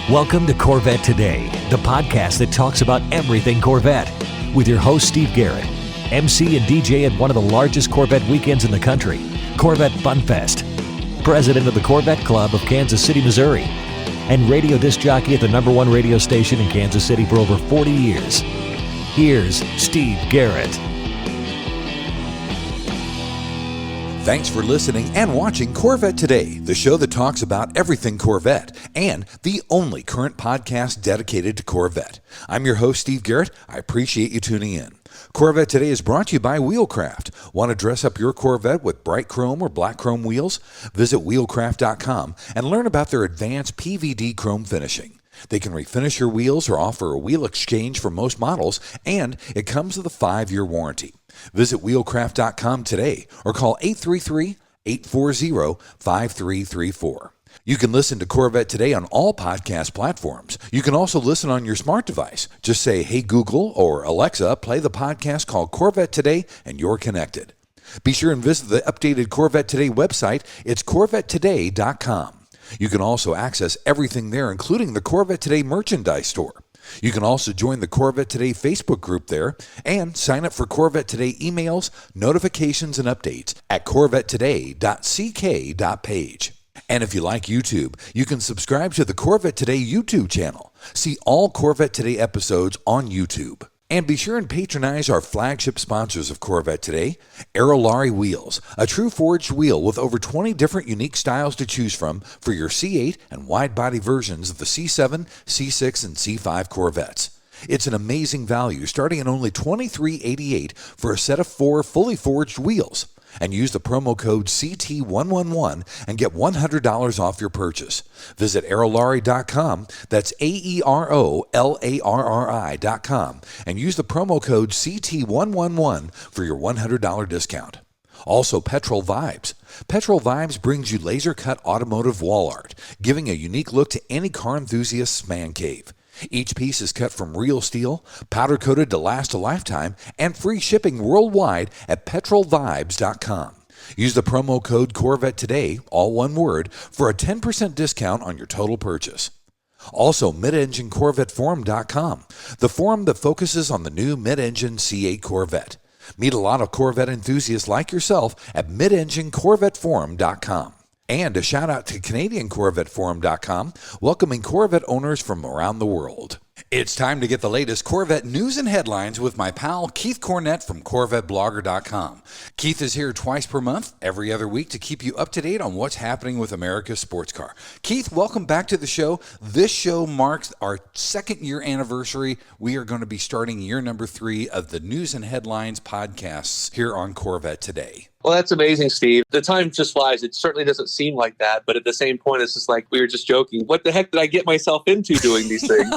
Welcome to Corvette Today, the podcast that talks about everything Corvette, with your host Steve Garrett, MC and DJ at one of the largest Corvette weekends in the country, Corvette Fun Fest, president of the Corvette Club of Kansas City, Missouri, and radio disc jockey at the #1 radio station in Kansas City for over 40 years. Here's Steve Garrett. Thanks for listening and watching Corvette Today, the show that talks about everything Corvette, and the only current podcast dedicated to Corvette. I'm your host, Steve Garrett. I appreciate you tuning in. Corvette Today is brought to you by Wheelcraft. Want to dress up your Corvette with bright chrome or black chrome wheels? Visit wheelcraft.com and learn about their advanced PVD chrome finishing. They can refinish your wheels or offer a wheel exchange for most models, and it comes with a 5-year warranty. Visit wheelcraft.com today or call 833-840-5334. You can listen to Corvette Today on all podcast platforms. You can also listen on your smart device. Just say, "Hey Google" or "Alexa, play the podcast called Corvette Today," and you're connected. Be sure and visit the updated Corvette Today website. It's CorvetteToday.com. You can also access everything there, including the Corvette Today merchandise store. You can also join the Corvette Today Facebook group there and sign up for Corvette Today emails, notifications, and updates at corvettetoday.ck.page. And if you like YouTube, you can subscribe to the Corvette Today YouTube channel. See all Corvette Today episodes on YouTube. And be sure and patronize our flagship sponsors of Corvette Today, Aerolarri Wheels, a true forged wheel with over 20 different unique styles to choose from for your C8 and wide-body versions of the C7, C6, and C5 Corvettes. It's an amazing value, starting at only $23.88 for a set of 4 fully forged wheels. And use the promo code CT111 and get $100 off your purchase. Visit aerolarri.com, that's AEROLARRI.com, and use the promo code CT111 for your $100 discount. Also, Petrol Vibes. Petrol Vibes brings you laser-cut automotive wall art, giving a unique look to any car enthusiast's man cave. Each piece is cut from real steel, powder-coated to last a lifetime, and free shipping worldwide at petrolvibes.com. Use the promo code Corvette Today, all one word, for a 10% discount on your total purchase. Also, midenginecorvetteforum.com, the forum that focuses on the new mid-engine C8 Corvette. Meet a lot of Corvette enthusiasts like yourself at midenginecorvetteforum.com. And a shout out to CanadianCorvetteForum.com, welcoming Corvette owners from around the world. It's time to get the latest Corvette news and headlines with my pal Keith Cornett from CorvetteBlogger.com. Keith is here twice per month, every other week, to keep you up to date on what's happening with America's sports car. Keith, welcome back to the show. This show marks our 2nd year anniversary. We are going to be starting year number 3 of the News and Headlines podcasts here on Corvette Today. Well, that's amazing, Steve. The time just flies. It certainly doesn't seem like that. But at the same point, it's just like we were just joking. What the heck did I get myself into doing these things?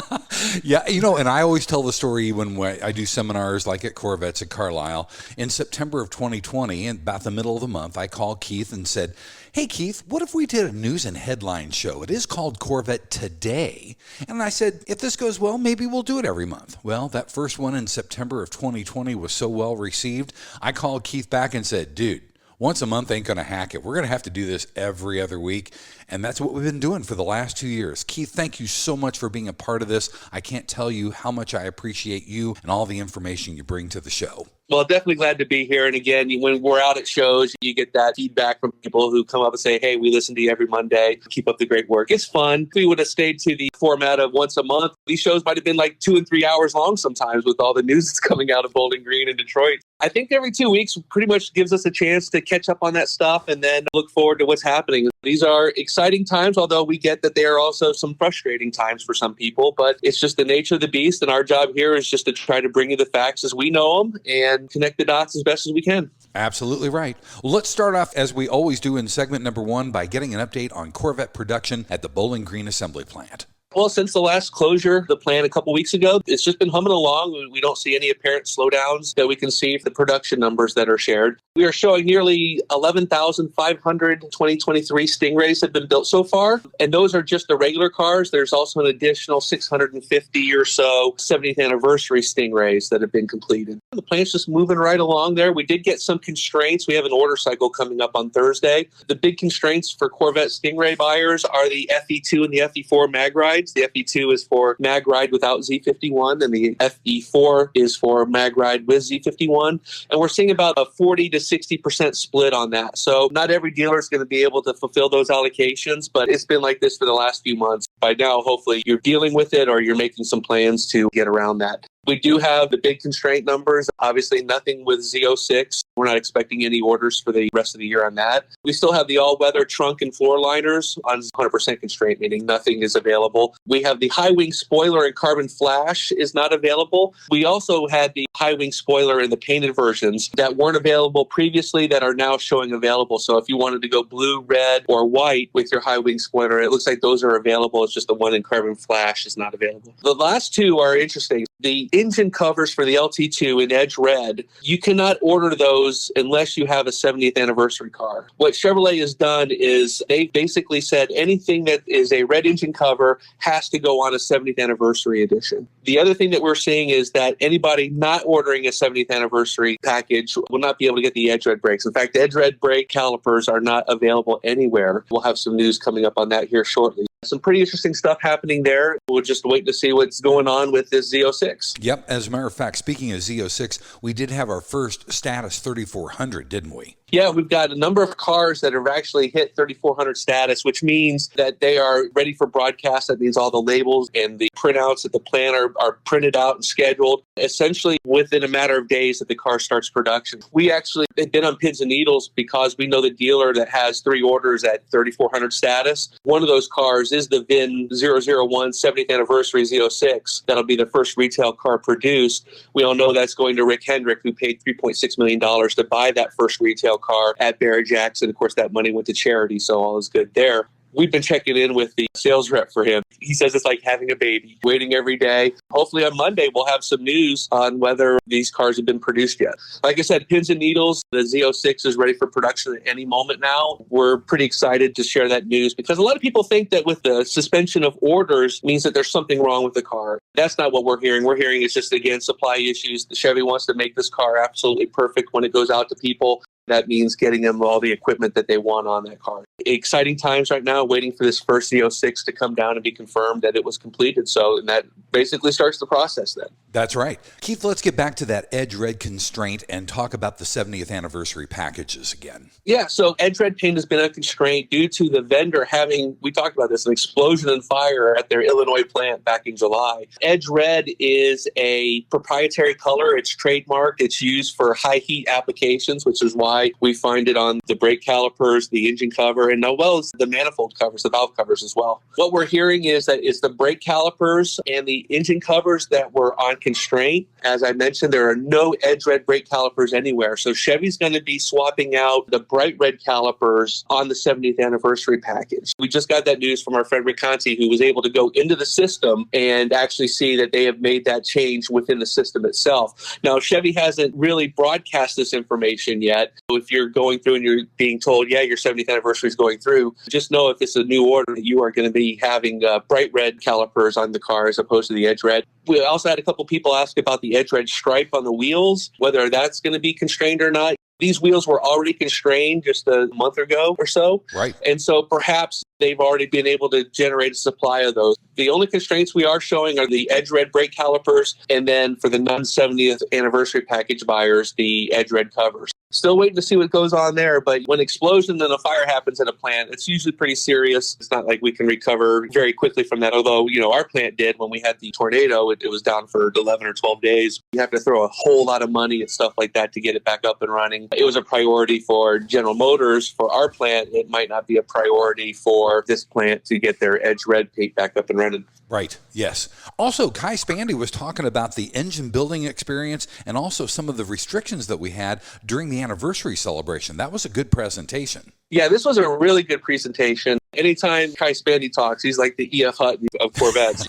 Yeah, and I always tell the story when I do seminars like at Corvettes at Carlisle. In September of 2020, in about the middle of the month, I called Keith and said, "Hey, Keith, what if we did a news and headline show? It is called Corvette Today." And I said, if this goes well, maybe we'll do it every month. Well, that first one in September of 2020 was so well received, I called Keith back and said, "Dude, once a month ain't going to hack it. We're going to have to do this every other week." And that's what we've been doing for the last 2 years. Keith, thank you so much for being a part of this. I can't tell you how much I appreciate you and all the information you bring to the show. Well, definitely glad to be here. And again, when we're out at shows, you get that feedback from people who come up and say, "Hey, we listen to you every Monday. Keep up the great work." It's fun. If we would have stayed to the format of once a month, these shows might have been like 2 and 3 hours long sometimes with all the news that's coming out of Bowling Green and Detroit. I think every 2 weeks pretty much gives us a chance to catch up on that stuff and then look forward to what's happening. These are exciting times, although we get that they are also some frustrating times for some people, but it's just the nature of the beast. And our job here is just to try to bring you the facts as we know them and connect the dots as best as we can. Absolutely right. Well, let's start off, as we always do in segment number 1, by getting an update on Corvette production at the Bowling Green Assembly Plant. Well, since the last closure of the plant a couple weeks ago, it's just been humming along. We don't see any apparent slowdowns that we can see for the production numbers that are shared. We are showing nearly 11,500 2023 Stingrays have been built so far, and those are just the regular cars. There's also an additional 650 or so 70th anniversary Stingrays that have been completed. The plant's just moving right along there. We did get some constraints. We have an order cycle coming up on Thursday. The big constraints for Corvette Stingray buyers are the FE2 and the FE4 mag rides. rides. The FE2 is for mag ride without Z51, and the FE4 is for mag ride with Z51. And we're seeing about a 40 to 60% split on that. So not every dealer is going to be able to fulfill those allocations, but it's been like this for the last few months. By now, hopefully you're dealing with it or you're making some plans to get around that. We do have the big constraint numbers. Obviously, nothing with Z06. We're not expecting any orders for the rest of the year on that. We still have the all-weather trunk and floor liners on 100% constraint, meaning nothing is available. We have the high-wing spoiler and carbon flash is not available. We also had the high-wing spoiler in the painted versions that weren't available previously that are now showing available. So if you wanted to go blue, red, or white with your high-wing spoiler, it looks like those are available. It's just the one in carbon flash is not available. The last two are interesting. The engine covers for the LT2 in Edge Red, you cannot order those unless you have a 70th anniversary car. What Chevrolet has done is they basically said anything that is a red engine cover has to go on a 70th anniversary edition. The other thing that we're seeing is that anybody not ordering a 70th anniversary package will not be able to get the Edge Red brakes. In fact, Edge Red brake calipers are not available anywhere. We'll have some news coming up on that here shortly. Some pretty interesting stuff happening there. We'll just wait to see what's going on with this Z06. Yep. As a matter of fact, speaking of Z06, we did have our first status 3400, didn't we? Yeah, we've got a number of cars that have actually hit 3400 status, which means that they are ready for broadcast. That means all the labels and the printouts at the plant are printed out and scheduled, essentially within a matter of days that the car starts production. We actually have been on pins and needles because we know the dealer that has 3 orders at 3400 status. One of those cars is the VIN 001 70th anniversary Z06. That'll be the first retail car produced. We all know that's going to Rick Hendrick, who paid $3.6 million to buy that first retail car at Barrett Jackson. Of course, that money went to charity, so all is good there. We've been checking in with the sales rep for him. He says it's like having a baby, waiting every day. Hopefully on Monday, we'll have some news on whether these cars have been produced yet. Like I said, pins and needles, the Z06 is ready for production at any moment now. We're pretty excited to share that news because a lot of people think that with the suspension of orders means that there's something wrong with the car. That's not what we're hearing. We're hearing it's just, again, supply issues. The Chevy wants to make this car absolutely perfect when it goes out to people. That means getting them all the equipment that they want on that car. Exciting times right now, waiting for this first Z06 to come down and be confirmed that it was completed. So that basically starts the process then. That's right. Keith, let's get back to that Edge Red Constraint and talk about the 70th anniversary packages again. Yeah, so Edge Red paint has been a constraint due to the vendor having, we talked about this, an explosion and fire at their Illinois plant back in July. Edge Red is a proprietary color. It's trademarked. It's used for high heat applications, which is why we find it on the brake calipers, the engine cover, and as well as the manifold covers, the valve covers as well. What we're hearing is that it's the brake calipers and the engine covers that were on constraint. As I mentioned, there are no Edge Red brake calipers anywhere. So Chevy's going to be swapping out the bright red calipers on the 70th anniversary package. We just got that news from our friend Rick Conti, who was able to go into the system and actually see that they have made that change within the system itself. Now, Chevy hasn't really broadcast this information yet. If you're going through and you're being told, yeah, your 70th anniversary is going through, just know if it's a new order that you are going to be having bright red calipers on the car as opposed to the Edge Red. We also had a couple people ask about the Edge Red stripe on the wheels, whether that's going to be constrained or not. These wheels were already constrained just a month ago or so. Right. And so perhaps they've already been able to generate a supply of those. The only constraints we are showing are the Edge Red brake calipers, and then for the non-70th anniversary package buyers, the Edge Red covers. Still waiting to see what goes on there, but when explosion and a fire happens at a plant, it's usually pretty serious. It's not like we can recover very quickly from that, although, our plant did when we had the tornado. It was down for 11 or 12 days. You have to throw a whole lot of money at stuff like that to get it back up and running. It was a priority for General Motors. For our plant, it might not be a priority for this plant to get their Edge Red paint back up and running. Right, yes. Also, Kai Spande was talking about the engine building experience and also some of the restrictions that we had during the anniversary celebration. That was a good presentation. Yeah, this was a really good presentation. Anytime Kai Spande talks, he's like the E.F. Hutton of Corvettes.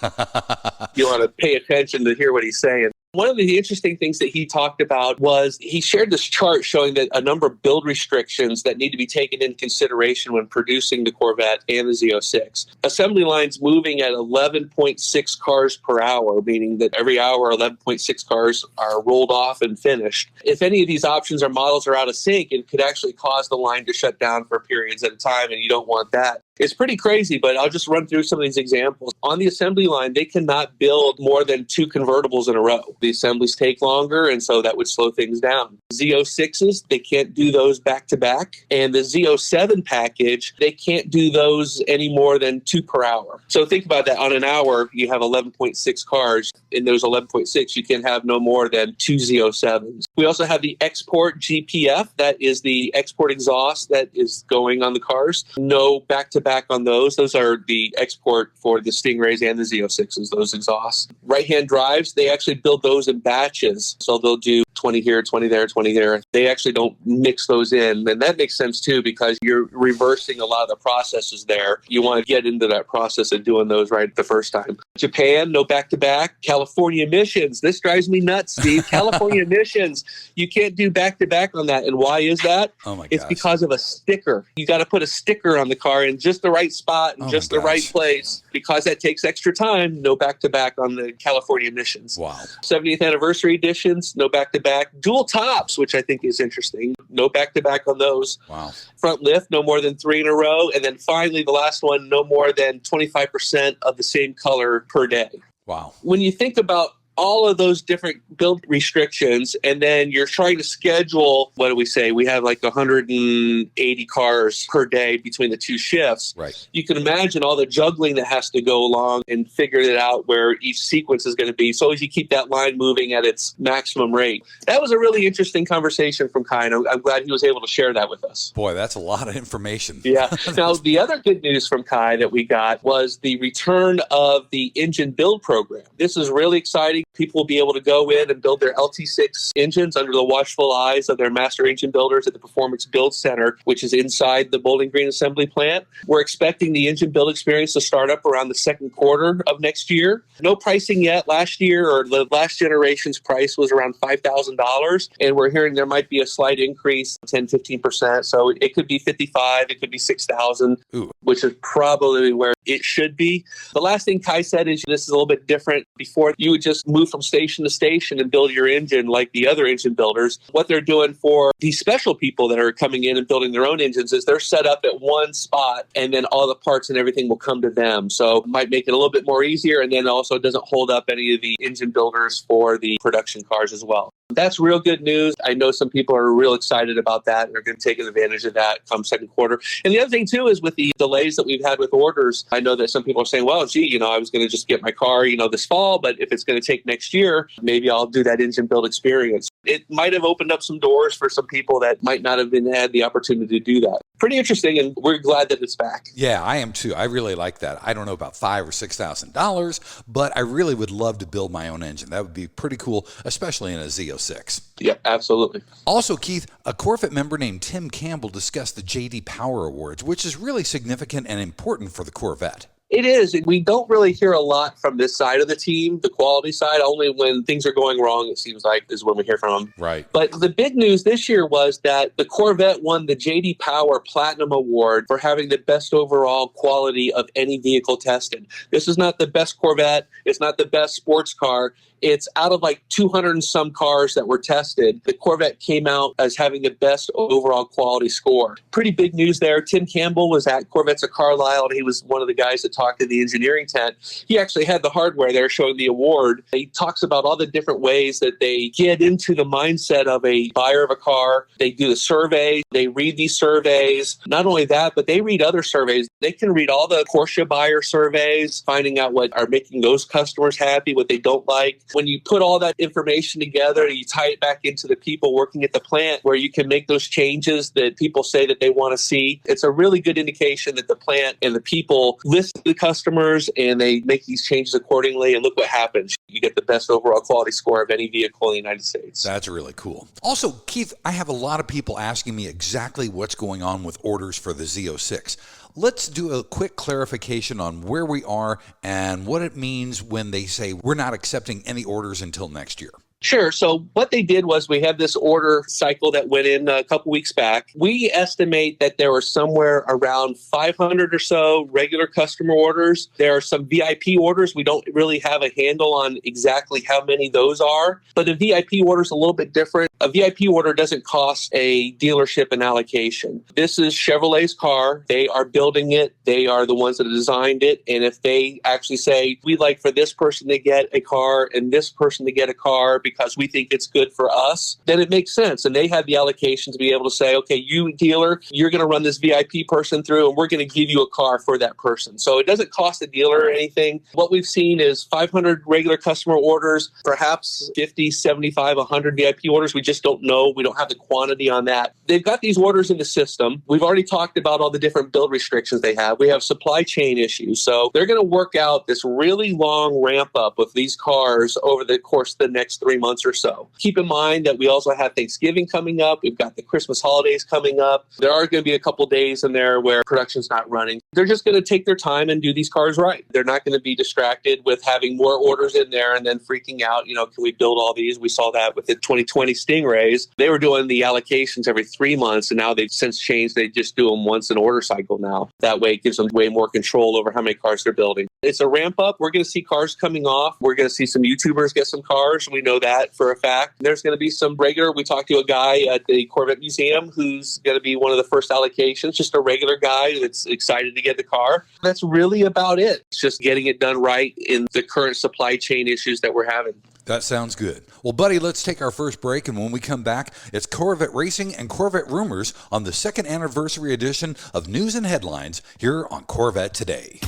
You want to pay attention to hear what he's saying. One of the interesting things that he talked about was he shared this chart showing that a number of build restrictions that need to be taken into consideration when producing the Corvette and the Z06. Assembly lines moving at 11.6 cars per hour, meaning that every hour 11.6 cars are rolled off and finished. If any of these options or models are out of sync, it could actually cause the line to shut down for periods at a time, and you don't want that. It's pretty crazy, but I'll just run through some of these examples. On the assembly line, they cannot build more than 2 convertibles in a row. The assemblies take longer, and so that would slow things down. Z06s, they can't do those back-to-back. And the Z07 package, they can't do those any more than 2 per hour. So think about that. On an hour, you have 11.6 cars. In those 11.6, you can have no more than 2 Z07s. We also have the Export GPF. That is the export exhaust that is going on the cars. No back-to-back on those. Those are the export for the Stingrays and the Z06s, those exhausts. Right-hand drives, they actually build those in batches. So they'll do 20 here, 20 there, 20 there. They actually don't mix those in. And that makes sense too, because you're reversing a lot of the processes there. You want to get into that process of doing those right the first time. Japan, no back-to-back. California emissions. This drives me nuts, Steve. California emissions. You can't do back-to-back on that. And why is that? Oh my gosh. It's because of a sticker. You got to put a sticker on the car in just the right spot and just the right place. Because that takes extra time, no back-to-back on the California emissions. Wow. 70th anniversary editions, no back-to-back. Dual tops, which I think is interesting. No back-to-back on those. Wow. Front lift, no more than 3 in a row. And then finally, the last one, no more than 25% of the same color per day. Wow. When you think about all of those different build restrictions, and then you're trying to schedule, what do we say? We have like 180 cars per day between the 2 shifts. Right. You can imagine all the juggling that has to go along and figure it out where each sequence is going to be, so as you keep that line moving at its maximum rate. That was a really interesting conversation from Kai, and I'm glad he was able to share that with us. Boy, that's a lot of information. Yeah. Now, the other good news from Kai that we got was the return of the engine build program. This is really exciting. People will be able to go in and build their LT6 engines under the watchful eyes of their master engine builders at the Performance Build Center, which is inside the Bowling Green Assembly Plant. We're expecting the engine build experience to start up around the second quarter of next year. No pricing yet. Last year, or the last generation's price was around $5,000, and we're hearing there might be a slight increase, 10-15%. So it could be $55,000, it could be $6,000, which is probably where it should be. The last thing Kai said is this is a little bit different. Before, you would just move from station to station and build your engine like the other engine builders. What they're doing for these special people that are coming in and building their own engines is they're set up at one spot, and then all the parts and everything will come to them. So it might make it a little bit more easier, and then also it doesn't hold up any of the engine builders for the production cars as well. That's real good news. I know some people are real excited about that and are going to take advantage of that come second quarter. And the other thing, too, is with the delays that we've had with orders, I know that some people are saying, well, gee, I was going to just get my car, this fall, but if it's going to take next year, maybe I'll do that engine build experience. It might have opened up some doors for some people that might not have had the opportunity to do that. Pretty interesting, and we're glad that it's back. Yeah, I am too. I really like that. I don't know about $5,000 or $6,000, but I really would love to build my own engine. That would be pretty cool, especially in a Z06. Yeah, absolutely. Also, Keith, a Corvette member named Tim Campbell discussed the J.D. Power Awards, which is really significant and important for the Corvette. It is. We don't really hear a lot from this side of the team, the quality side. Only when things are going wrong, it seems like, is when we hear from them. Right. But the big news this year was that the Corvette won the J.D. Power Platinum Award for having the best overall quality of any vehicle tested. This is not the best Corvette. It's not the best sports car. It's out of like 200 and some cars that were tested. The Corvette came out as having the best overall quality score. Pretty big news there. Tim Campbell was at Corvettes of Carlisle, and he was one of the guys that talked to the engineering tent. He actually had the hardware there showing the award. He talks about all the different ways that they get into the mindset of a buyer of a car. They do the survey. They read these surveys. Not only that, but they read other surveys. They can read all the Porsche buyer surveys, finding out what are making those customers happy, what they don't like. When you put all that information together, you tie it back into the people working at the plant where you can make those changes that people say that they want to see. It's a really good indication that the plant and the people listen to the customers and they make these changes accordingly. And look what happens. You get the best overall quality score of any vehicle in the United States. That's really cool. Also, Keith, I have a lot of people asking me exactly what's going on with orders for the Z06. Let's do a quick clarification on where we are and what it means when they say we're not accepting any orders until next year. Sure. So what they did was we had this order cycle that went in a couple weeks back. We estimate that there were somewhere around 500 or so regular customer orders. There are some VIP orders. We don't really have a handle on exactly how many those are, but a VIP order is a little bit different. A VIP order doesn't cost a dealership an allocation. This is Chevrolet's car. They are building it. They are the ones that designed it. And if they actually say, we'd like for this person to get a car and this person to get a car because we think it's good for us, then it makes sense. And they have the allocation to be able to say, okay, you dealer, you're going to run this VIP person through and we're going to give you a car for that person. So it doesn't cost the dealer anything. What we've seen is 500 regular customer orders, perhaps 50, 75, 100 VIP orders. We just don't know. We don't have the quantity on that. They've got these orders in the system. We've already talked about all the different build restrictions they have. We have supply chain issues. So they're going to work out this really long ramp up of these cars over the course of the next 3 months or so. Keep in mind that we also have Thanksgiving coming up. We've got the Christmas holidays coming up. There are going to be a couple days in there where production's not running. They're just going to take their time and do these cars right. They're not going to be distracted with having more orders in there and then freaking out, can we build all these? We saw that with the 2020 Stingrays. They were doing the allocations every 3 months, and now they've since changed. They just do them once an order cycle now. That way it gives them way more control over how many cars they're building. It's a ramp up. We're going to see cars coming off. We're going to see some YouTubers get some cars. We know that for a fact. There's going to be some regular. We talked to a guy at the Corvette Museum who's going to be one of the first allocations, just a regular guy that's excited to get the car. That's really about it. It's just getting it done right in the current supply chain issues that we're having. That sounds good. Well, buddy, let's take our first break, and when we come back, it's Corvette Racing and Corvette Rumors on the second anniversary edition of News and Headlines here on Corvette Today.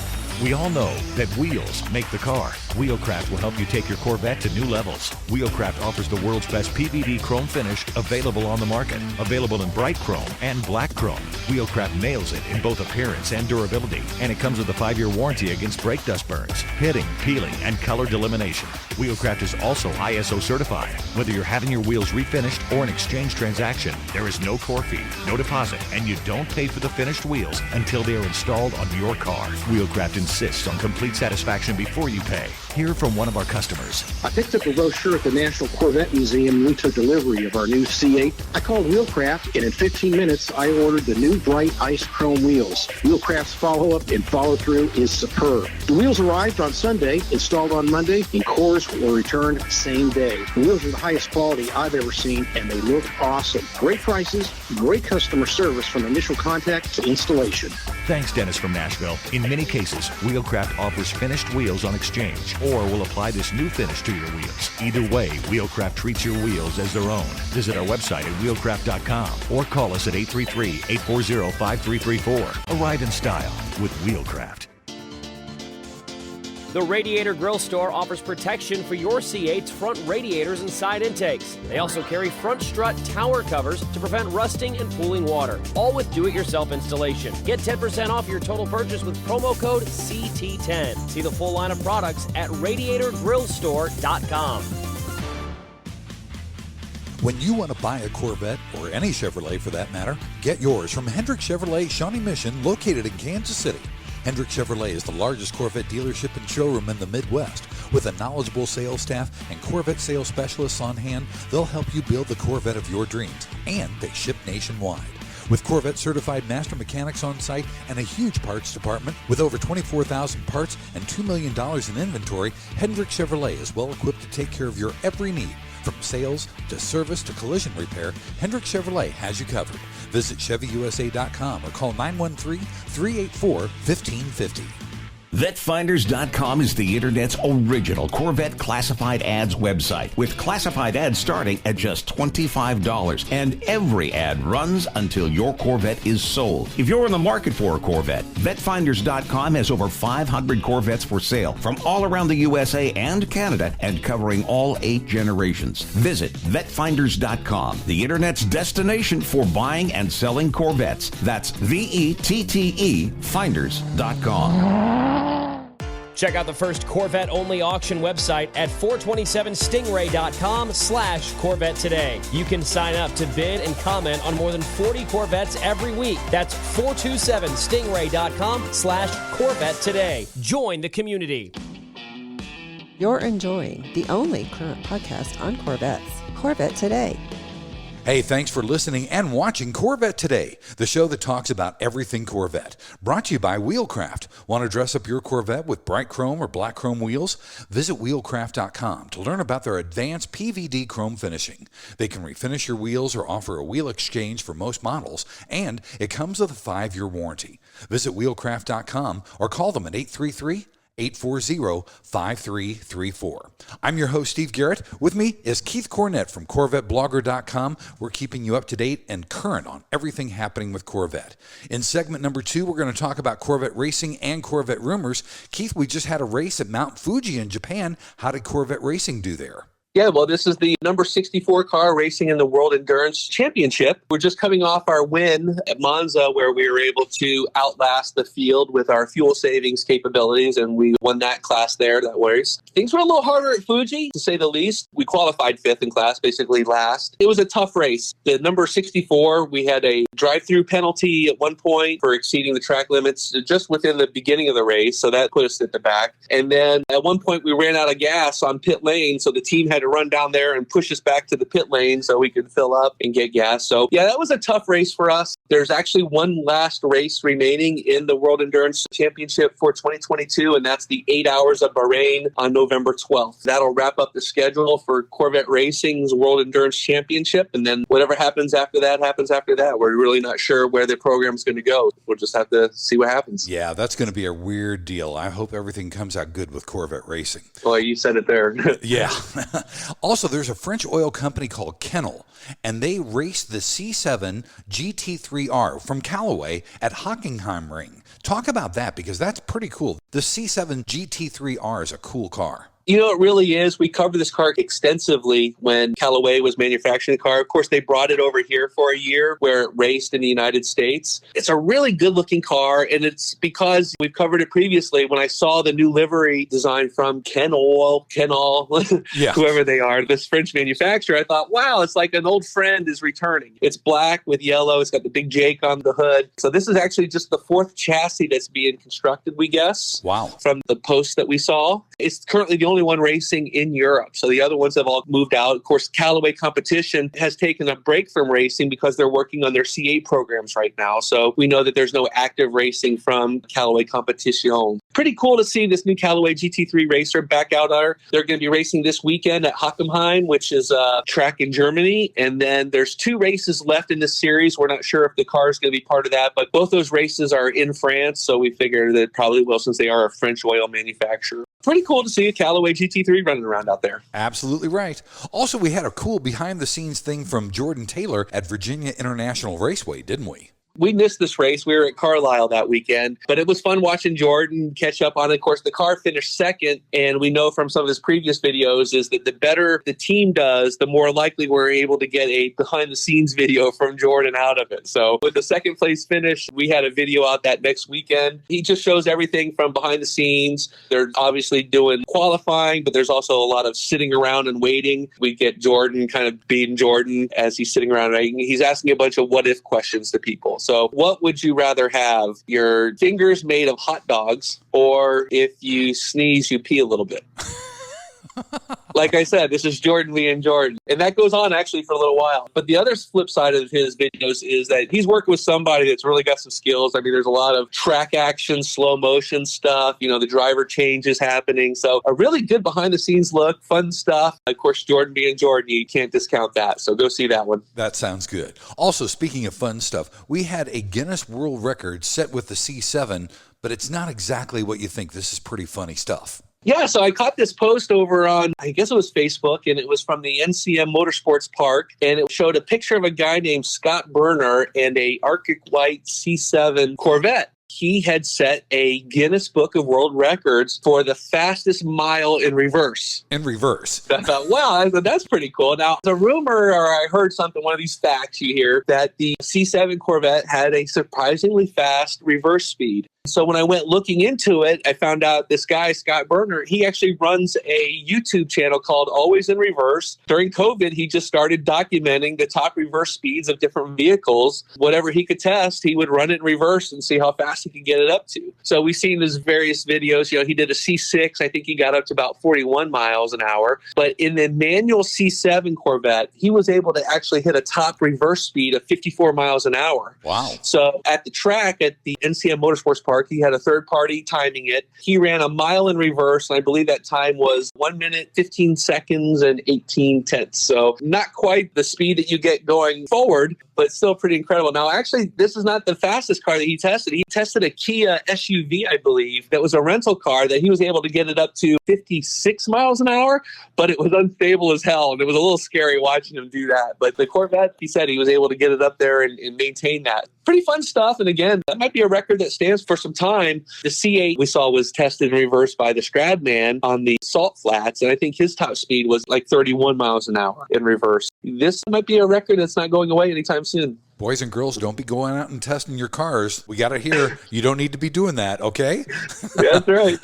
We all know that wheels make the car. Wheelcraft will help you take your Corvette to new levels. Wheelcraft offers the world's best PVD chrome finish available on the market. Available in bright chrome and black chrome. Wheelcraft nails it in both appearance and durability. And it comes with a 5-year warranty against brake dust burns, pitting, peeling, and color delamination. Wheelcraft is also ISO certified. Whether you're having your wheels refinished or an exchange transaction, there is no core fee, no deposit, and you don't pay for the finished wheels until they are installed on your car. Wheelcraft insists on complete satisfaction before you pay. Hear from one of our customers. I picked up a brochure at the National Corvette Museum and we took delivery of our new C8. I called Wheelcraft, and in 15 minutes, I ordered the new bright ice chrome wheels. Wheelcraft's follow-up and follow-through is superb. The wheels arrived on Sunday, installed on Monday, and cores were returned same day. The wheels are the highest quality I've ever seen, and they look awesome. Great prices, great customer service from initial contact to installation. Thanks, Dennis from Nashville. In many cases, Wheelcraft offers finished wheels on exchange or will apply this new finish to your wheels. Either way, Wheelcraft treats your wheels as their own. Visit our website at wheelcraft.com or call us at 833-840-5334. Arrive in style with Wheelcraft. The Radiator Grill Store offers protection for your C8's front radiators and side intakes. They also carry front strut tower covers to prevent rusting and pooling water, all with do-it-yourself installation. Get 10% off your total purchase with promo code CT10. See the full line of products at radiatorgrillstore.com. When you want to buy a Corvette, or any Chevrolet for that matter, get yours from Hendrick Chevrolet Shawnee Mission, located in Kansas City. Hendrick Chevrolet is the largest Corvette dealership and showroom in the Midwest. With a knowledgeable sales staff and Corvette sales specialists on hand, they'll help you build the Corvette of your dreams, and they ship nationwide. With Corvette certified master mechanics on site and a huge parts department with over 24,000 parts and $2 million in inventory, Hendrick Chevrolet is well equipped to take care of your every need. From sales to service to collision repair, Hendrick Chevrolet has you covered. Visit ChevyUSA.com or call 913-384-1550. VetFinders.com is the Internet's original Corvette classified ads website, with classified ads starting at just $25. And every ad runs until your Corvette is sold. If you're in the market for a Corvette, VetFinders.com has over 500 Corvettes for sale from all around the USA and Canada, and covering all 8 generations. Visit VetFinders.com, the Internet's destination for buying and selling Corvettes. That's VETTE Finders.com. Check out the first Corvette-only auction website at 427stingray.com/Corvette today. You can sign up to bid and comment on more than 40 Corvettes every week. That's 427stingray.com/Corvette today. Join the community. You're enjoying the only current podcast on Corvettes, Corvette Today. Hey, thanks for listening and watching Corvette Today, the show that talks about everything Corvette. Brought to you by Wheelcraft. Want to dress up your Corvette with bright chrome or black chrome wheels? Visit wheelcraft.com to learn about their advanced PVD chrome finishing. They can refinish your wheels or offer a wheel exchange for most models, and it comes with a 5-year warranty. Visit wheelcraft.com or call them at 833-840-5334. I'm your host, Steve Garrett. With me is Keith Cornett from CorvetteBlogger.com. We're keeping you up to date and current on everything happening with Corvette. In segment number 2, we're going to talk about Corvette racing and Corvette rumors. Keith, we just had a race at Mount Fuji in Japan. How did Corvette racing do there? Yeah, well, this is the number 64 car racing in the World Endurance Championship. We're just coming off our win at Monza, where we were able to outlast the field with our fuel savings capabilities, and we won that class there, that race. Things were a little harder at Fuji, to say the least. We qualified 5th in class, basically last. It was a tough race. The number 64, we had a drive-through penalty at one point for exceeding the track limits just within the beginning of the race, so that put us at the back. And then at one point, we ran out of gas on pit lane, so the team had to run down there and push us back to the pit lane so we could fill up and get gas. So yeah, that was a tough race for us. There's actually one last race remaining in the World Endurance Championship for 2022, and that's the 8 Hours of Bahrain on November 12th. That'll wrap up the schedule for Corvette Racing's World Endurance Championship, and then whatever happens after that happens after that. We're really not sure where the program's going to go. We'll just have to see what happens. Yeah, that's going to be a weird deal. I hope everything comes out good with Corvette Racing. Well, you said it there. Yeah. Also, there's a French oil company called Kenel, and they raced the C7 GT3R from Callaway at Hockenheim Ring. Talk about that, because that's pretty cool. The C7 GT3R is a cool car. You know, it really is. We covered this car extensively when Callaway was manufacturing the car. Of course, they brought it over here for a year where it raced in the United States. It's a really good-looking car, and it's because we've covered it previously. When I saw the new livery design from Kenol, yeah, whoever they are, this French manufacturer, I thought, wow, it's like an old friend is returning. It's black with yellow. It's got the big Jake on the hood. So this is actually just the 4th chassis that's being constructed, we guess. Wow. From the post that we saw. It's currently the only one racing in Europe. So the other ones have all moved out. Of course, Callaway Competition has taken a break from racing because they're working on their C8 programs right now. So we know that there's no active racing from Callaway Competition. Pretty cool to see this new Callaway GT3 racer back out there. They're going to be racing this weekend at Hockenheim, which is a track in Germany. And then there's 2 races left in this series. We're not sure if the car is going to be part of that, but both those races are in France. So we figure that it probably will, since they are a French oil manufacturer. Pretty cool to see a Callaway GT3 running around out there. Absolutely right. Also, we had a cool behind-the-scenes thing from Jordan Taylor at Virginia International Raceway, didn't we? We missed this race. We were at Carlisle that weekend, but it was fun watching Jordan catch up on it. Of course, the car finished 2nd, and we know from some of his previous videos is that the better the team does, the more likely we're able to get a behind-the-scenes video from Jordan out of it. So with the 2nd place finish, we had a video out that next weekend. He just shows everything from behind the scenes. They're obviously doing qualifying, but there's also a lot of sitting around and waiting. We get Jordan kind of being Jordan as he's sitting around. He's asking a bunch of what-if questions to people. So what would you rather have? Your fingers made of hot dogs, or if you sneeze, you pee a little bit? Like I said, this is Jordan being Jordan. And that goes on actually for a little while. But the other flip side of his videos is that he's working with somebody that's really got some skills. I mean, there's a lot of track action, slow motion stuff. You know, the driver changes happening. So a really good behind the scenes look, fun stuff. Of course, Jordan being Jordan, you can't discount that. So go see that one. That sounds good. Also, speaking of fun stuff, we had a Guinness World Record set with the C7, but it's not exactly what you think. This is pretty funny stuff. Yeah, so I caught this post over on, I guess it was Facebook, and it was from the NCM Motorsports Park, and it showed a picture of a guy named Scott Berner and a Arctic White C7 Corvette. He had set a Guinness Book of World Records for the fastest mile in reverse. In reverse. I thought, wow, that's pretty cool. Now, the rumor, or I heard something, one of these facts you hear, that the C7 Corvette had a surprisingly fast reverse speed. So when I went looking into it, I found out this guy, Scott Berner, he actually runs a YouTube channel called Always in Reverse. During COVID, he just started documenting the top reverse speeds of different vehicles. Whatever he could test, he would run it in reverse and see how fast fast he could get it up to. So we've seen his various videos. He did a C6. I think he got up to about 41 miles an hour. But in the manual C7 Corvette, he was able to actually hit a top reverse speed of 54 miles an hour. Wow. So at the track at the NCM Motorsports Park, he had a third party timing it. He ran a mile in reverse, and I believe that time was 1 minute, 15 seconds, and 18 tenths. So not quite the speed that you get going forward, but still pretty incredible. Now, actually, this is not the fastest car that he tested. He tested a Kia SUV, I believe, that was a rental car that he was able to get it up to 56 miles an hour, but it was unstable as hell, and it was a little scary watching him do that. But the Corvette, he said he was able to get it up there and maintain that. Pretty fun stuff, and again, that might be a record that stands for some time. The C8 we saw was tested in reverse by the Stradman on the salt flats, and I think his top speed was like 31 miles an hour in reverse. This might be a record that's not going away anytime soon. Boys and girls, don't be going out and testing your cars. We got to hear you don't need to be doing that, okay? That's right.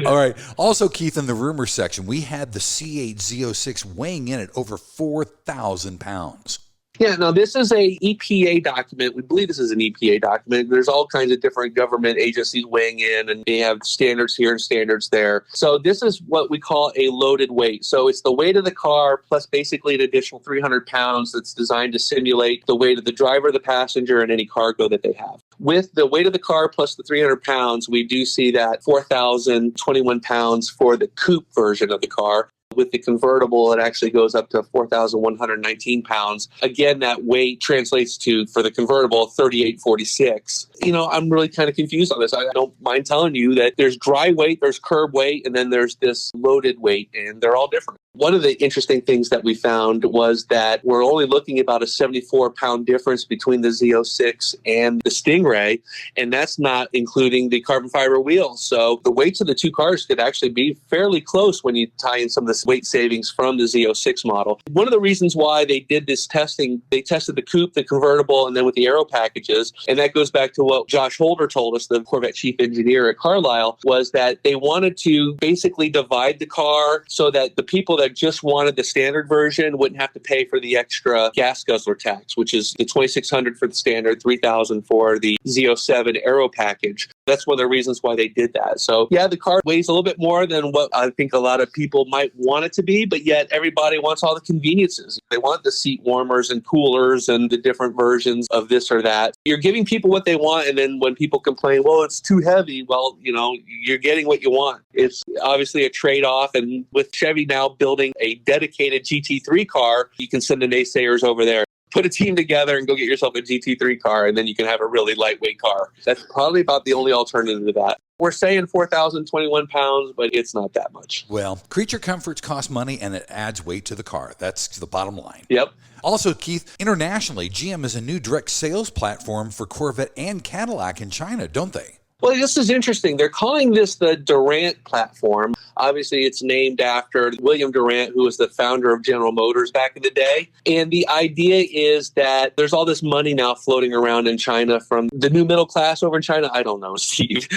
All right. Also, Keith, in the rumor section, we had the C8 Z06 weighing in at over 4,000 pounds. Yeah, now this is a EPA document. We believe this is an EPA document. There's all kinds of different government agencies weighing in, and they have standards here and standards there. So this is what we call a loaded weight. So it's the weight of the car plus basically an additional 300 pounds that's designed to simulate the weight of the driver, the passenger, and any cargo that they have. With the weight of the car plus the 300 pounds, we do see that 4,021 pounds for the coupe version of the car. With the convertible, it actually goes up to 4,119 pounds. Again, that weight translates to, for the convertible, 3,846. I'm really kind of confused on this. I don't mind telling you that there's dry weight, there's curb weight, and then there's this loaded weight, and they're all different. One of the interesting things that we found was that we're only looking about a 74-pound difference between the Z06 and the Stingray, and that's not including the carbon fiber wheels. So the weights of the two cars could actually be fairly close when you tie in some of the weight savings from the Z06 model. One of the reasons why they did this testing, they tested the coupe, the convertible, and then with the aero packages, and that goes back to what Josh Holder told us, the Corvette chief engineer at Carlisle, was that they wanted to basically divide the car so that the people that just wanted the standard version wouldn't have to pay for the extra gas guzzler tax, which is the $2,600 for the standard, $3,000 for the Z07 aero package. That's one of the reasons why they did that. So yeah, the car weighs a little bit more than what I think a lot of people might want it to be, but yet everybody wants all the conveniences. They want the seat warmers and coolers and the different versions of this or that. You're giving people what they want, and then when people complain, well, it's too heavy, well, you're getting what you want. It's obviously a trade-off, and with Chevy now building a dedicated GT3 car, you can send the naysayers over there. Put a team together and go get yourself a GT3 car, and then you can have a really lightweight car. That's probably about the only alternative to that. We're saying 4,021 pounds, but it's not that much. Well, creature comforts cost money, and it adds weight to the car. That's the bottom line. Yep. Also, Keith, internationally, GM has a new direct sales platform for Corvette and Cadillac in China, don't they? Well, this is interesting. They're calling this the Durant Platform. Obviously, it's named after William Durant, who was the founder of General Motors back in the day. And the idea is that there's all this money now floating around in China from the new middle class over in China. I don't know, Steve.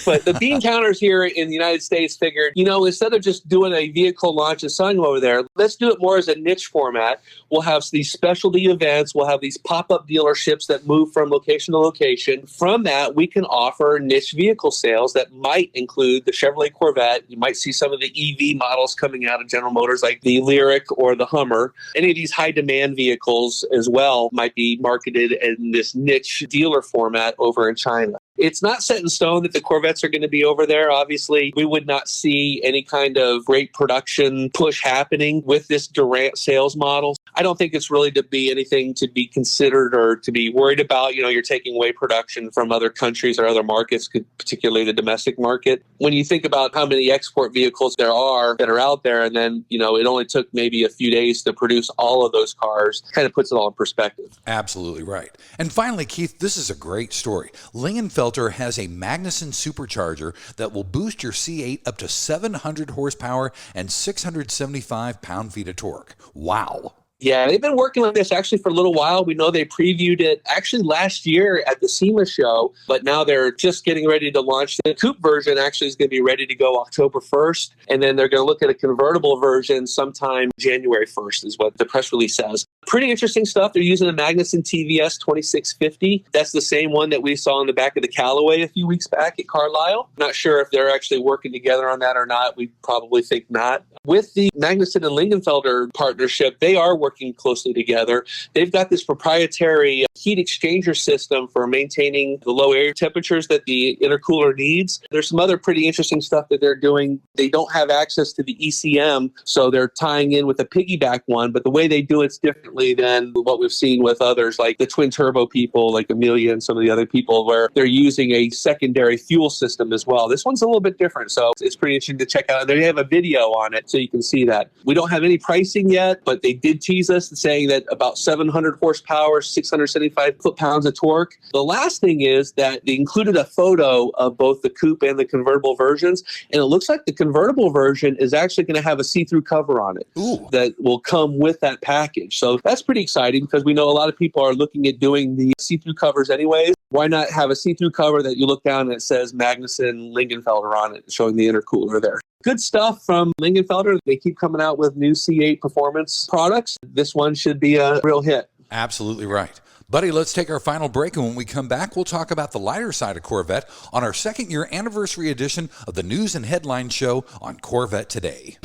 But the bean counters here in the United States figured, instead of just doing a vehicle launch and selling over there, let's do it more as a niche format. We'll have these specialty events. We'll have these pop-up dealerships that move from location to location. From that, we can offer niche vehicle sales that might include the Chevrolet Corvette. You might see some of the EV models coming out of General Motors, like the Lyriq or the Hummer. Any of these high-demand vehicles as well might be marketed in this niche dealer format over in China. It's not set in stone that the Corvettes are going to be over there. Obviously, we would not see any kind of great production push happening with this Durant sales model. I don't think it's really to be anything to be considered or to be worried about. You're taking away production from other countries or other markets, particularly the domestic market. When you think about how many export vehicles there are that are out there, and then, it only took maybe a few days to produce all of those cars, kind of puts it all in perspective. Absolutely right. And finally, Keith, this is a great story. Lingenfelder has a Magnuson supercharger that will boost your C8 up to 700 horsepower and 675 pound-feet of torque. Wow. Yeah, they've been working on this actually for a little while. We know they previewed it actually last year at the SEMA show, but now they're just getting ready to launch. The coupe version actually is going to be ready to go October 1st, and then they're going to look at a convertible version sometime January 1st is what the press release says. Pretty interesting stuff. They're using a Magnuson TVS 2650. That's the same one that we saw in the back of the Callaway a few weeks back at Carlisle. Not sure if they're actually working together on that or not. We probably think not. With the Magnuson and Lingenfelder partnership, they are working closely together. They've got this proprietary heat exchanger system for maintaining the low air temperatures that the intercooler needs. There's some other pretty interesting stuff that they're doing. They don't have access to the ECM, so they're tying in with a piggyback one, but the way they do it's differently than what we've seen with others, like the twin turbo people, like Amelia and some of the other people, where they're using a secondary fuel system as well. This one's a little bit different, so it's pretty interesting to check out. They have a video on it, so you can see that. We don't have any pricing yet, but they did tease us saying that about 700 horsepower, 675 foot-pounds of torque. The last thing is that they included a photo of both the coupe and the convertible versions, and it looks like the convertible version is actually going to have a see-through cover on it. Ooh. That will come with that package. So that's pretty exciting because we know a lot of people are looking at doing the see-through covers anyways. Why not have a see-through cover that you look down and it says Magnuson Lingenfelder on it, showing the intercooler there. Good stuff from Lingenfelder. They keep coming out with new C8 performance products. This one should be a real hit. Absolutely right. Buddy, let's take our final break, and when we come back, we'll talk about the lighter side of Corvette on our second-year anniversary edition of the News and Headlines show on Corvette Today.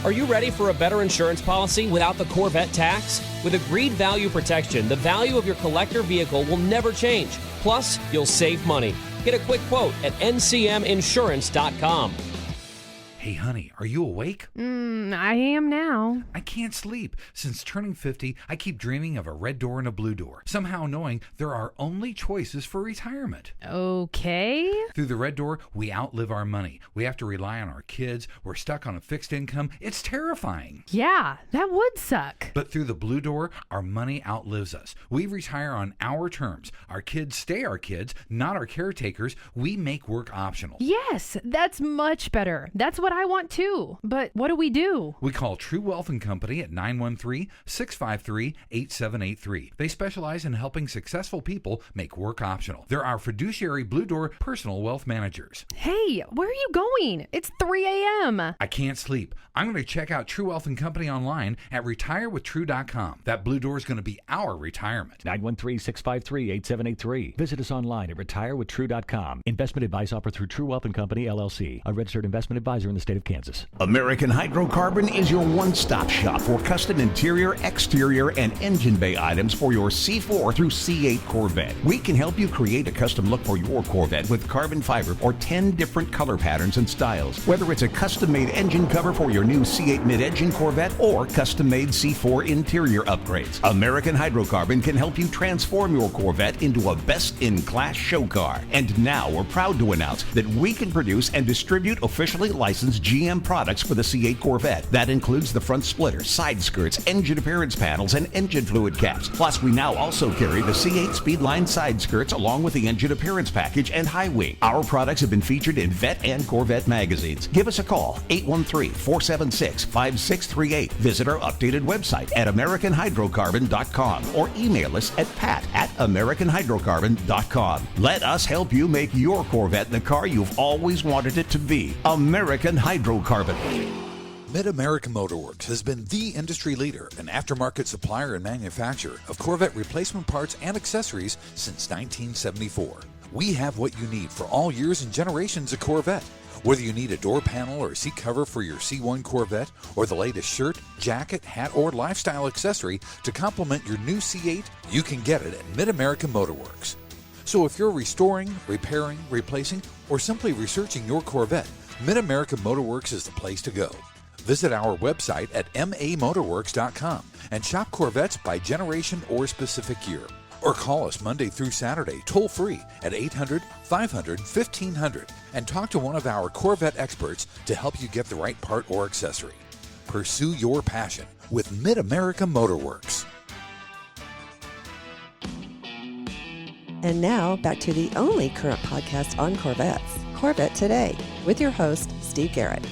Are you ready for a better insurance policy without the Corvette tax? With Agreed Value Protection, the value of your collector vehicle will never change. Plus, you'll save money. Get a quick quote at ncminsurance.com. Hey, honey, are you awake? I am now. I can't sleep. Since turning 50, I keep dreaming of a red door and a blue door, somehow knowing there are only choices for retirement. Okay. Through the red door, we outlive our money. We have to rely on our kids. We're stuck on a fixed income. It's terrifying. Yeah, that would suck. But through the blue door, our money outlives us. We retire on our terms. Our kids stay our kids, not our caretakers. We make work optional. Yes, that's much better. That's what I want too. But what do we do? We call True Wealth & Company at 913-653-8783. They specialize in helping successful people make work optional. They're our fiduciary Blue Door personal wealth managers. Hey, where are you going? It's 3 a.m. I can't sleep. I'm going to check out True Wealth & Company online at retirewithtrue.com. That Blue Door is going to be our retirement. 913-653-8783. Visit us online at retirewithtrue.com. Investment advice offered through True Wealth & Company, LLC, a registered investment advisor in the state of Kansas. American Hydrocarbon is your one-stop shop for custom interior, exterior, and engine bay items for your C4 through C8 Corvette. We can help you create a custom look for your Corvette with carbon fiber or 10 different color patterns and styles. Whether it's a custom-made engine cover for your new C8 mid-engine Corvette or custom-made C4 interior upgrades, American Hydrocarbon can help you transform your Corvette into a best-in-class show car. And now we're proud to announce that we can produce and distribute officially licensed GM products for the C8 Corvette. That includes the front splitter, side skirts, engine appearance panels, and engine fluid caps. Plus, we now also carry the C8 Speedline side skirts along with the engine appearance package and high wing. Our products have been featured in Vet and Corvette magazines. Give us a call, 813-476-5638. Visit our updated website at AmericanHydrocarbon.com or email us at pat@AmericanHydrocarbon.com. Let us help you make your Corvette the car you've always wanted it to be. American Hydrocarbon. MidAmerica Motorworks has been the industry leader and aftermarket supplier and manufacturer of Corvette replacement parts and accessories since 1974. We have what you need for all years and generations of Corvette. Whether you need a door panel or seat cover for your C1 Corvette, or the latest shirt, jacket, hat, or lifestyle accessory to complement your new C8, you can get it at MidAmerica Motorworks. So if you're restoring, repairing, replacing, or simply researching your Corvette, MidAmerica Motorworks is the place to go. Visit our website at mamotorworks.com and shop Corvettes by generation or specific year. Or call us Monday through Saturday toll-free at 800-500-1500 and talk to one of our Corvette experts to help you get the right part or accessory. Pursue your passion with MidAmerica Motorworks. And now, back to the only current podcast on Corvettes, Corvette Today, with your host, Steve Garrett.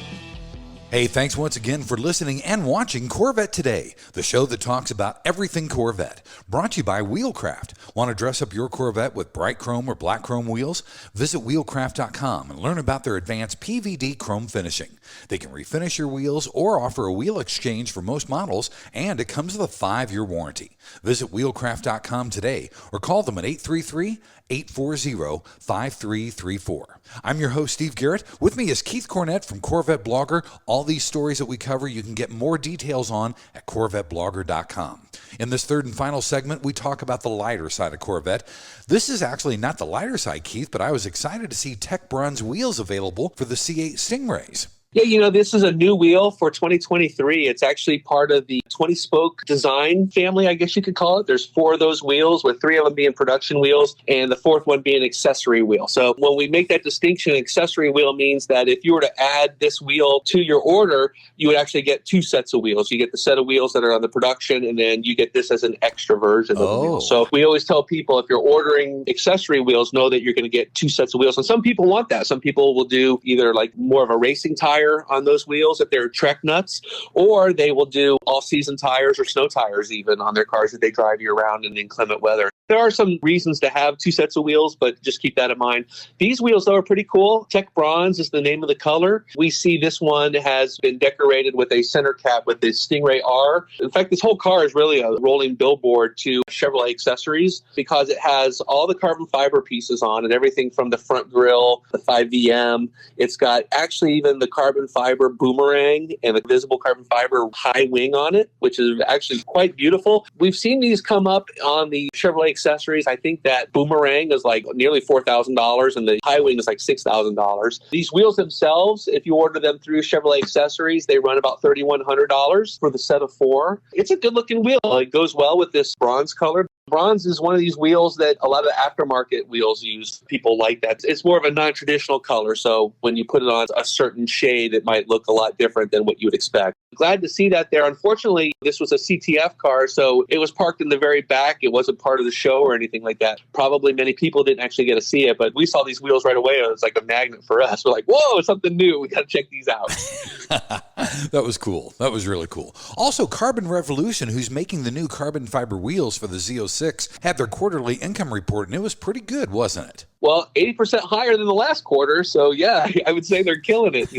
Hey, thanks once again for listening and watching Corvette Today, the show that talks about everything Corvette. Brought to you by Wheelcraft. Want to dress up your Corvette with bright chrome or black chrome wheels? Visit wheelcraft.com and learn about their advanced PVD chrome finishing. They can refinish your wheels or offer a wheel exchange for most models, and it comes with a 5-year warranty. Visit wheelcraft.com today or call them at 833-840-5334. I'm your host, Steve Garrett. With me is Keith Cornett from Corvette Blogger. All these stories that we cover, you can get more details on at CorvetteBlogger.com. In this third and final segment, we talk about the lighter side of Corvette. This is actually not the lighter side, Keith, but I was excited to see Tech Bronze wheels available for the C8 Stingrays. Yeah, this is a new wheel for 2023. It's actually part of the 20-spoke design family, I guess you could call it. There's 4 of those wheels, with 3 of them being production wheels and the 4th one being an accessory wheel. So when we make that distinction, accessory wheel means that if you were to add this wheel to your order, you would actually get 2 sets of wheels. You get the set of wheels that are on the production, and then you get this as an extra version of the wheel. So we always tell people, if you're ordering accessory wheels, know that you're going to get 2 sets of wheels. And some people want that. Some people will do either like more of a racing tire on those wheels if they're Trek nuts, or they will do all-season tires or snow tires even on their cars that they drive year-round in inclement weather. There are some reasons to have 2 sets of wheels, but just keep that in mind. These wheels, though, are pretty cool. Tech Bronze is the name of the color. We see this one has been decorated with a center cap with the Stingray R. In fact, this whole car is really a rolling billboard to Chevrolet accessories, because it has all the carbon fiber pieces on it, everything from the front grille, the 5VM. It's got actually even the carbon fiber boomerang and the visible carbon fiber high wing on it, which is actually quite beautiful. We've seen these come up on the Chevrolet accessories. I think that boomerang is like nearly $4,000 and the high wing is like $6,000. These wheels themselves, if you order them through Chevrolet accessories, they run about $3,100 for the set of 4. It's a good looking wheel. It goes well with this bronze color. Bronze is one of these wheels that a lot of the aftermarket wheels use. People like that. It's more of a non-traditional color, so when you put it on a certain shade, it might look a lot different than what you would expect. Glad to see that there. Unfortunately, this was a CTF car, so it was parked in the very back. It wasn't part of the show or anything like that. Probably many people didn't actually get to see it, but we saw these wheels right away. It was like a magnet for us. We're like, whoa, something new. We got to check these out. That was cool. That was really cool. Also, Carbon Revolution, who's making the new carbon fiber wheels for the Z06, had their quarterly income report, and it was pretty good, wasn't it? Well, 80% higher than the last quarter. So, yeah, I would say they're killing it.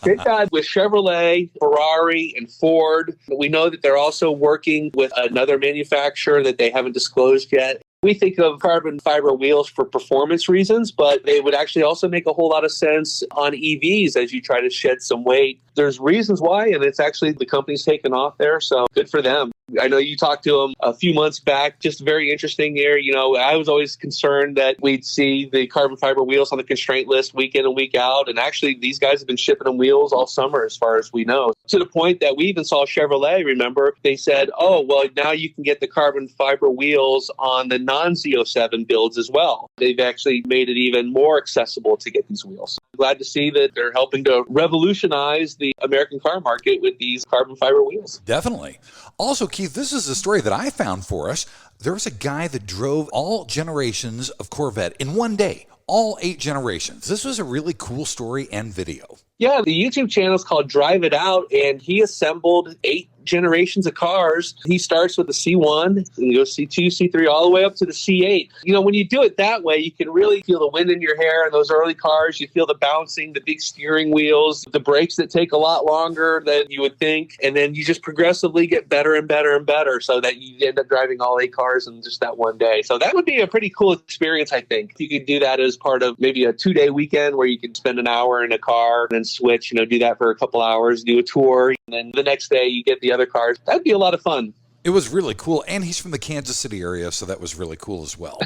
They've got with Chevrolet, Ferrari, and Ford. We know that they're also working with another manufacturer that they haven't disclosed yet. We think of carbon fiber wheels for performance reasons, but they would actually also make a whole lot of sense on EVs as you try to shed some weight. There's reasons why, and it's actually the company's taken off there, so good for them. I know you talked to them a few months back, just very interesting there. I was always concerned that we'd see the carbon fiber wheels on the Constraint list week in and week out, and actually these guys have been shipping them wheels all summer as far as we know, to the point that we even saw Chevrolet, remember, they said, oh, well, now you can get the carbon fiber wheels on the non-Z07 builds as well. They've actually made it even more accessible to get these wheels. Glad to see that they're helping to revolutionize the American car market with these carbon fiber wheels. Definitely. Also, Keith, this is a story that I found for us. There was a guy that drove all generations of Corvette in one day, all 8 generations. This was a really cool story and video. Yeah, the YouTube channel is called Drive It Out, and he assembled 8 generations of cars. He starts with the C1, and he goes C2, C3, all the way up to the C8. When you do it that way, you can really feel the wind in your hair in those early cars. You feel the bouncing, the big steering wheels, the brakes that take a lot longer than you would think, and then you just progressively get better and better and better so that you end up driving all 8 cars in just that one day. So that would be a pretty cool experience, I think. If you could do that as part of maybe a 2-day weekend where you could spend an hour in a car and then switch, do that for a couple hours, do a tour, and then the next day you get the other cars. That'd be a lot of fun. It was really cool, and he's from the Kansas City area, so that was really cool as well.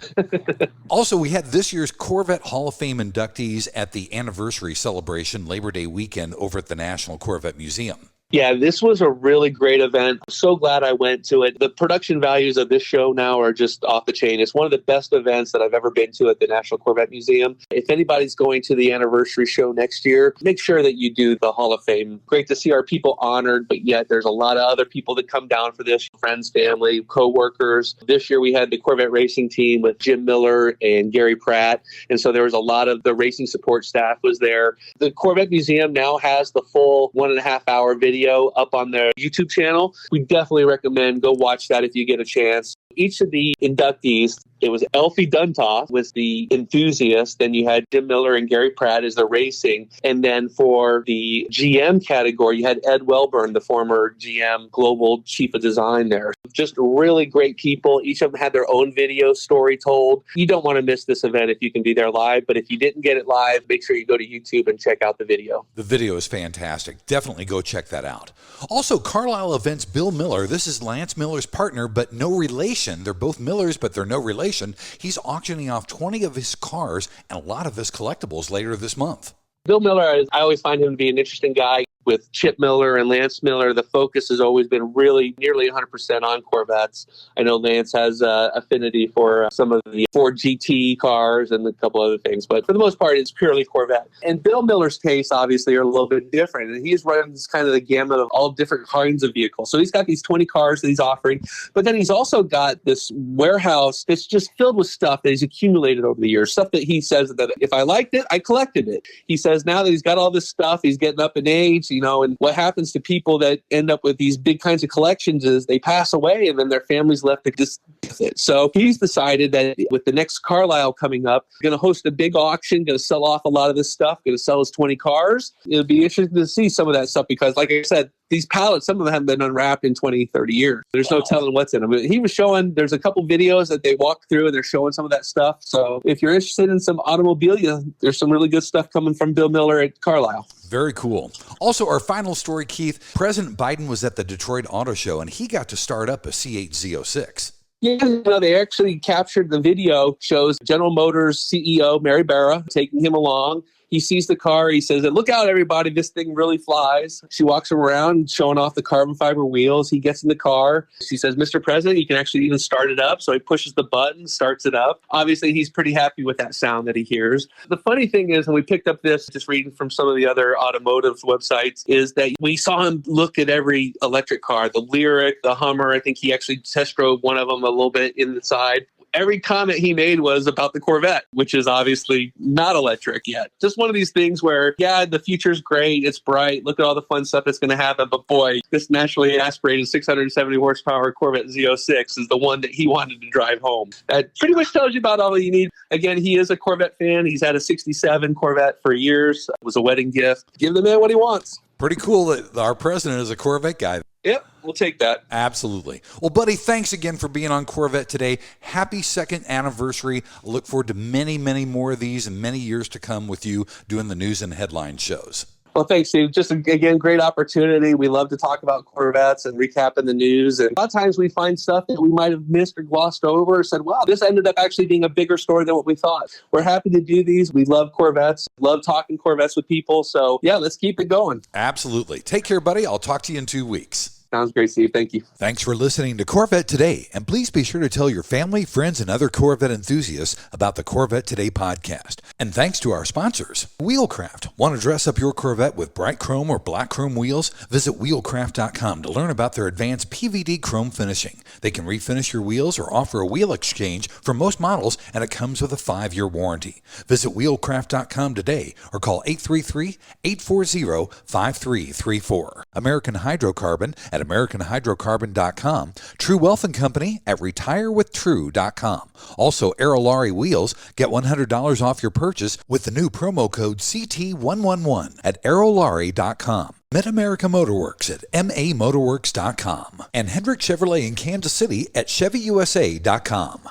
Also, we had this year's Corvette Hall of Fame inductees at the anniversary celebration Labor Day weekend over at the National Corvette Museum. Yeah, this was a really great event. So glad I went to it. The production values of this show now are just off the chain. It's one of the best events that I've ever been to at the National Corvette Museum. If anybody's going to the anniversary show next year, make sure that you do the Hall of Fame. Great to see our people honored, but yet there's a lot of other people that come down for this, friends, family, co-workers. This year we had the Corvette racing team with Jim Miller and Gary Pratt, and so there was a lot of the racing support staff was there. The Corvette Museum now has the full 1.5 hour video up on their YouTube channel. We definitely recommend go watch that if you get a chance. Each of the inductees, it was Elfie Duntoff was the enthusiast, then you had Jim Miller and Gary Pratt as the racing, and then for the GM category, you had Ed Welburn, the former GM Global Chief of Design there. Just really great people. Each of them had their own video story told. You don't want to miss this event if you can be there live, but if you didn't get it live, make sure you go to YouTube and check out the video. The video is fantastic. Definitely go check that out. Also, Carlisle Events Bill Miller. This is Lance Miller's partner, but no relation. They're both Millers, but they're no relation. He's auctioning off 20 of his cars and a lot of his collectibles later this month. Bill Miller, I always find him to be an interesting guy. With Chip Miller and Lance Miller, the focus has always been really nearly 100% on Corvettes. I know Lance has affinity for some of the Ford GT cars and a couple other things, but for the most part, it's purely Corvette. And Bill Miller's tastes obviously are a little bit different, and he's running this kind of the gamut of all different kinds of vehicles. So he's got these 20 cars that he's offering, but then he's also got this warehouse that's just filled with stuff that he's accumulated over the years, stuff that he says that if I liked it, I collected it. He says now that he's got all this stuff, he's getting up in age, and what happens to people that end up with these big kinds of collections is they pass away and then their family's left to just with it. So he's decided that with the next Carlisle coming up, going to host a big auction, going to sell off a lot of this stuff, going to sell his 20 cars. It'll be interesting to see some of that stuff because, like I said, these pallets, some of them haven't been unwrapped in 20, 30 years. There's no telling what's in them. He was showing, there's a couple videos that they walk through and they're showing some of that stuff. So if you're interested in some automobilia, there's some really good stuff coming from Bill Miller at Carlisle. Very cool. Also, our final story, Keith, President Biden was at the Detroit Auto Show and he got to start up a C8 Z06. Yeah, they actually captured the video, shows General Motors CEO Mary Barra taking him along. He sees the car. He says, look out, everybody. This thing really flies. She walks him around showing off the carbon fiber wheels. He gets in the car. She says, Mr. President, you can actually even start it up. So he pushes the button, starts it up. Obviously, he's pretty happy with that sound that he hears. The funny thing is, when we picked up this, just reading from some of the other automotive websites, is that we saw him look at every electric car, the Lyric, the Hummer. I think he actually test drove one of them a little bit inside. Every comment he made was about the Corvette, which is obviously not electric yet. Just one of these things where, yeah, the future's great. It's bright. Look at all the fun stuff that's going to happen. But boy, this naturally aspirated 670 horsepower Corvette Z06 is the one that he wanted to drive home. That pretty much tells you about all that you need. Again, he is a Corvette fan. He's had a 67 Corvette for years. It was a wedding gift. Give the man what he wants. Pretty cool that our president is a Corvette guy. Yep, we'll take that. Absolutely. Well, buddy, thanks again for being on Corvette Today. Happy second anniversary. I look forward to many, many more of these and many years to come with you doing the news and headline shows. Well, thanks, Steve. Just, again, great opportunity. We love to talk about Corvettes and recapping the news. And a lot of times we find stuff that we might have missed or glossed over or said, wow, this ended up actually being a bigger story than what we thought. We're happy to do these. We love Corvettes, love talking Corvettes with people. So, yeah, let's keep it going. Absolutely. Take care, buddy. I'll talk to you in 2 weeks. Sounds great, Steve. Thank you. Thanks for listening to Corvette Today. And please be sure to tell your family, friends, and other Corvette enthusiasts about the Corvette Today podcast. And thanks to our sponsors, Wheelcraft. Want to dress up your Corvette with bright chrome or black chrome wheels? Visit Wheelcraft.com to learn about their advanced PVD chrome finishing. They can refinish your wheels or offer a wheel exchange for most models, and it comes with a 5-year warranty. Visit Wheelcraft.com today or call 833-840-5334. American Hydrocarbon at AmericanHydrocarbon.com, True Wealth & Company at RetireWithTrue.com. Also, Aerolarri Wheels. Get $100 off your purchase with the new promo code CT111 at Aerolarri.com. MidAmerica Motorworks at MAMotorworks.com. And Hendrick Chevrolet in Kansas City at ChevyUSA.com.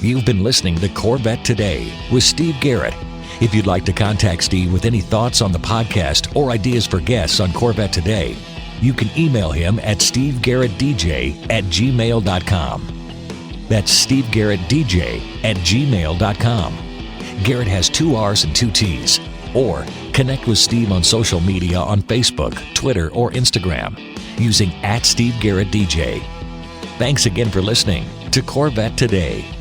You've been listening to Corvette Today with Steve Garrett. If you'd like to contact Steve with any thoughts on the podcast or ideas for guests on Corvette Today, you can email him at stevegarrettdj@gmail.com. That's stevegarrettdj@gmail.com. Garrett has 2 R's and 2 T's. Or connect with Steve on social media on Facebook, Twitter, or Instagram using @SteveGarrettDJ. Thanks again for listening to Corvette Today.